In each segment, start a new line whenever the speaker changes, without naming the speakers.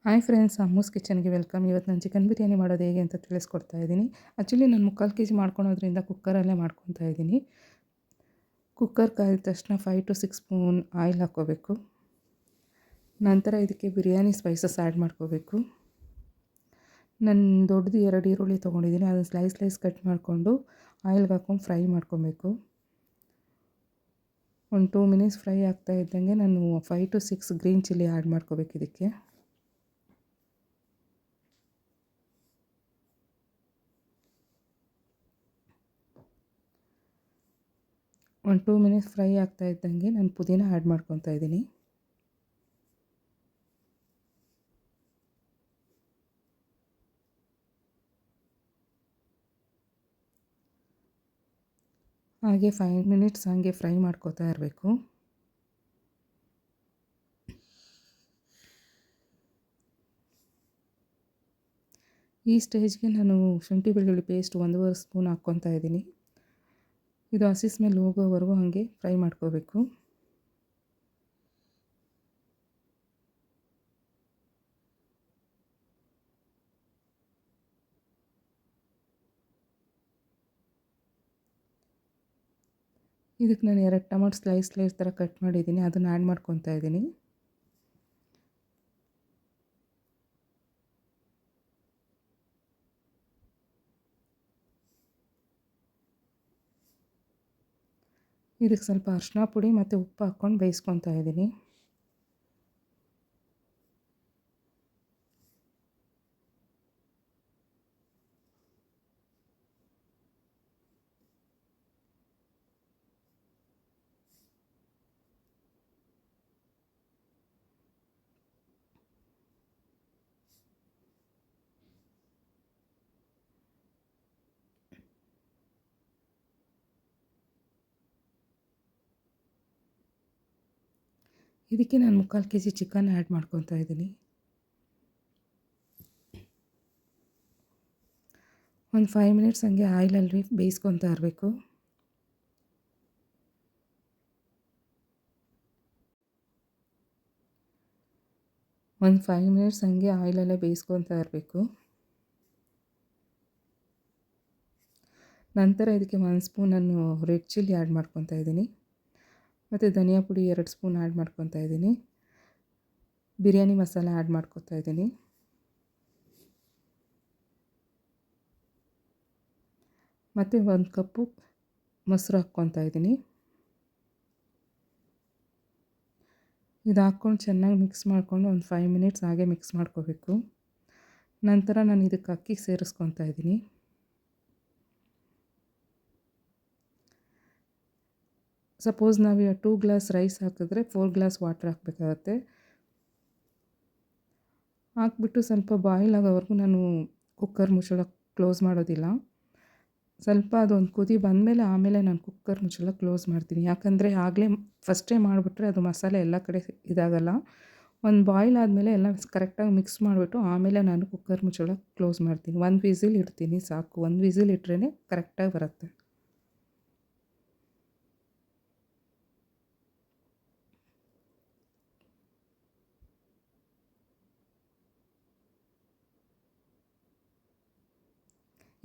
Hi friends, Ammu's ಕಿಚನ್ಗೆ welcome. ಇವತ್ತು ನಾನು ಚಿಕನ್ ಬಿರಿಯಾನಿ ಮಾಡೋದು ಹೇಗೆ ಅಂತ ತಿಳಿಸ್ಕೊಡ್ತಾ ಇದ್ದೀನಿ. ಆ್ಯಕ್ಚುಲಿ ನಾನು 3/4 kg ಮಾಡ್ಕೊಳೋದ್ರಿಂದ ಕುಕ್ಕರಲ್ಲೇ ಮಾಡ್ಕೊತಾ ಇದ್ದೀನಿ. ಕುಕ್ಕರ್ ಕಾಯ್ದ ತಕ್ಷಣ 5 to 6 ಸ್ಪೂನ್ ಆಯಿಲ್ ಹಾಕ್ಕೋಬೇಕು. ನಂತರ ಇದಕ್ಕೆ ಬಿರಿಯಾನಿ ಸ್ಪೈಸಸ್ ಆ್ಯಡ್ ಮಾಡ್ಕೋಬೇಕು. ನಾನು ದೊಡ್ಡದು 2 ಈರುಳ್ಳಿ ತೊಗೊಂಡಿದ್ದೀನಿ. ಅದನ್ನು ಸ್ಲೈಸ್ ಕಟ್ ಮಾಡಿಕೊಂಡು ಆಯಿಲ್ಗೆ ಹಾಕ್ಕೊಂಡು ಫ್ರೈ ಮಾಡ್ಕೊಬೇಕು. ಒಂದು 2 ಮಿನಿಟ್ಸ್ ಫ್ರೈ ಆಗ್ತಾ ಇದ್ದಂಗೆ ನಾನು 5 to 6 ಗ್ರೀನ್ ಚಿಲ್ಲಿ ಆ್ಯಡ್ ಮಾಡ್ಕೋಬೇಕು. ಇದಕ್ಕೆ ಒಂದು 2 ಮಿನಿಟ್ಸ್ ಫ್ರೈ ಆಗ್ತಾ ಇದ್ದಂಗೆ ನಾನು ಪುದೀನ ಆ್ಯಡ್ ಮಾಡ್ಕೊತಾ ಇದ್ದೀನಿ. ಹಾಗೆ 5 ಮಿನಿಟ್ಸ್ ಹಾಗೆ ಫ್ರೈ ಮಾಡ್ಕೋತಾ ಇರಬೇಕು. ಈ ಸ್ಟೇಜ್ಗೆ ನಾನು ಶುಂಠಿ ಬೆಳ್ಳುಳ್ಳಿ ಪೇಸ್ಟ್ 1.5 ಸ್ಪೂನ್ ಹಾಕ್ಕೊತಾ ಇದ್ದೀನಿ. ಇದು ಹಸಿ ಸ್ಮೆಲ್ ಹೋಗೋವರೆಗೂ ಹಾಗೆ ಫ್ರೈ ಮಾಡ್ಕೋಬೇಕು. ಇದಕ್ಕೆ ನಾನು 2 ಟೊಮೊಟೊ ಸ್ಲೈಸ್ ಥರ ಕಟ್ ಮಾಡಿದ್ದೀನಿ. ಅದನ್ನು ಆ್ಯಡ್ ಮಾಡ್ಕೊತಾ ಇದ್ದೀನಿ. ಇದಕ್ಕೆ ಸ್ವಲ್ಪ ಅರಿಶಿನ ಪುಡಿ ಮತ್ತು ಉಪ್ಪು ಹಾಕ್ಕೊಂಡು ಬೇಯಿಸ್ಕೊತಾ ಇದ್ದೀನಿ. ಇದಕ್ಕೆ ನಾನು 3/4 kg ಚಿಕನ್ ಆ್ಯಡ್ ಮಾಡ್ಕೊತಾ ಇದ್ದೀನಿ. ಒಂದು 5 ಮಿನಿಟ್ಸ್ ಹಾಗೆ ಆಯಿಲಲ್ಲಿ ಬೇಯಿಸ್ಕೊತಾ ಇರಬೇಕು. ಒಂದು 5 ಮಿನಿಟ್ಸ್ ಹಾಗೆ ಆಯಿಲಲ್ಲೇ ಬೇಯಿಸ್ಕೊತಾ ಇರಬೇಕು. ನಂತರ ಇದಕ್ಕೆ 1 ಸ್ಪೂನ್ ನಾನು ರೆಡ್ ಚಿಲ್ಲಿ ಆ್ಯಡ್ ಮಾಡ್ಕೊತಾ ಇದ್ದೀನಿ. ಮತ್ತು ಧನಿಯಾ ಪುಡಿ 2 ಸ್ಪೂನ್ ಆ್ಯಡ್ ಮಾಡ್ಕೊತಾ ಇದ್ದೀನಿ. ಬಿರಿಯಾನಿ ಮಸಾಲ ಆ್ಯಡ್ ಮಾಡ್ಕೊತಾ ಇದ್ದೀನಿ. ಮತ್ತು 1 ಕಪ್ಪು ಮೊಸರು ಹಾಕ್ಕೊತಾ ಇದ್ದೀನಿ. ಇದು ಹಾಕ್ಕೊಂಡು ಚೆನ್ನಾಗಿ ಮಿಕ್ಸ್ ಮಾಡಿಕೊಂಡು ಒಂದು 5 ಮಿನಿಟ್ಸ್ ಹಾಗೆ ಮಿಕ್ಸ್ ಮಾಡ್ಕೋಬೇಕು. ನಂತರ ನಾನು ಇದಕ್ಕೆ ಅಕ್ಕಿ ಸೇರಿಸ್ಕೊತಾ ಇದ್ದೀನಿ. ಸಪೋಸ್ ನಾವು 2 ಗ್ಲಾಸ್ ರೈಸ್ ಹಾಕಿದ್ರೆ 4 ಗ್ಲಾಸ್ ವಾಟರ್ ಹಾಕಬೇಕಾಗತ್ತೆ. ಹಾಕ್ಬಿಟ್ಟು ಸ್ವಲ್ಪ ಬಾಯ್ಲ್ ಆಗೋವರೆಗೂ ನಾನು ಕುಕ್ಕರ್ ಮುಚ್ಚಳ ಕ್ಲೋಸ್ ಮಾಡೋದಿಲ್ಲ. ಸ್ವಲ್ಪ ಅದೊಂದು ಕುದಿ ಬಂದಮೇಲೆ ಆಮೇಲೆ ನಾನು ಕುಕ್ಕರ್ ಮುಚ್ಚಳ ಕ್ಲೋಸ್ ಮಾಡ್ತೀನಿ. ಯಾಕಂದರೆ ಆಗಲೇ ಫಸ್ಟೇ ಮಾಡಿಬಿಟ್ರೆ ಅದು ಮಸಾಲೆ ಎಲ್ಲ ಕಡೆ ಇದಾಗಲ್ಲ. ಒಂದು ಬಾಯ್ಲ್ ಆದಮೇಲೆ ಎಲ್ಲ ಕರೆಕ್ಟಾಗಿ ಮಿಕ್ಸ್ ಮಾಡಿಬಿಟ್ಟು ಆಮೇಲೆ ನಾನು ಕುಕ್ಕರ್ ಮುಚ್ಚಳ ಕ್ಲೋಸ್ ಮಾಡ್ತೀನಿ. 1 ವಿಸಿಲ್ ಇಡ್ತೀನಿ ಸಾಕು. 1 ವಿಸಿಲ್ ಇಟ್ಟರೆ ಕರೆಕ್ಟಾಗಿ ಬರುತ್ತೆ.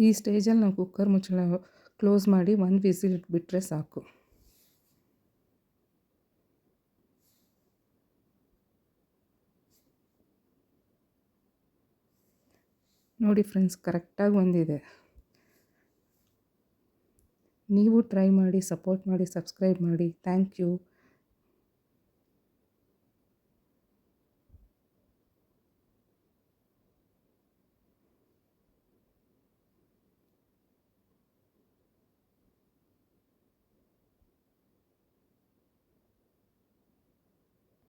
ಈ ಸ್ಟೇಜಲ್ಲಿ ನಾವು ಕುಕ್ಕರ್ ಮುಚ್ಚಳ ಕ್ಲೋಸ್ ಮಾಡಿ 1 ವಿಸಿಲ್ ಇಟ್ಬಿಟ್ರೆ ಸಾಕು. ನೋಡಿ ಫ್ರೆಂಡ್ಸ್, ಕರೆಕ್ಟಾಗಿ ಬಂದಿದೆ. ನೀವು ಟ್ರೈ ಮಾಡಿ, ಸಪೋರ್ಟ್ ಮಾಡಿ, ಸಬ್ಸ್ಕ್ರೈಬ್ ಮಾಡಿ. Thank you.